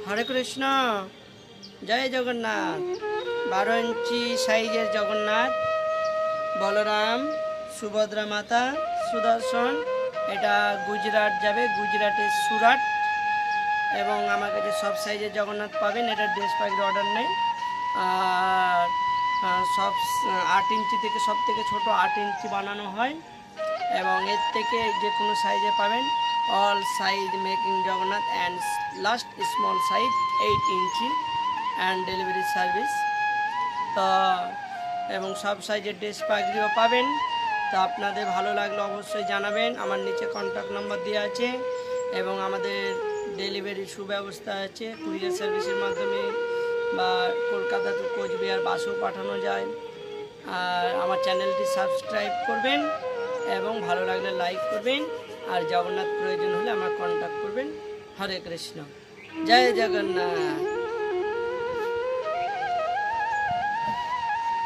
হরে কৃষ্ণ। জয় জগন্নাথ। 12 ইঞ্চি সাইজের জগন্নাথ, বলরাম, সুভদ্রা মাতা, সুদর্শন। এটা গুজরাট যাবে, গুজরাটের সুরাট। এবং আমার কাছে সব সাইজের জগন্নাথ পাবেন। এটা ড্রেস পাখির অর্ডার নেই। আর সব 8 ইঞ্চি থেকে সব থেকে ছোটো 8 ইঞ্চি বানানো হয়, এবং এর থেকে যে কোনো সাইজে পাবেন। All size making Jagannath and last small size 8 inch and delivery service. তো এবং সব সাইজের ড্রেস পাগড়িও পাবেন। তো আপনাদের ভালো লাগলে অবশ্যই জানাবেন। আমার নিচে কন্ট্যাক্ট নাম্বার দেওয়া আছে, এবং আমাদের ডেলিভারির সুব্যবস্থা আছে। কুরিয়ার সার্ভিসের মাধ্যমে বা কলকাতা টু কোচবিহার বাসেও পাঠানো যায়। আর আমার চ্যানেলটি সাবস্ক্রাইব করবেন এবং ভালো লাগলে লাইক করবেন। আর জগন্নাথ প্রয়োজন হলে আমার কন্ট্যাক্ট করবেন। হরে কৃষ্ণ। জয় জগন্নাথ।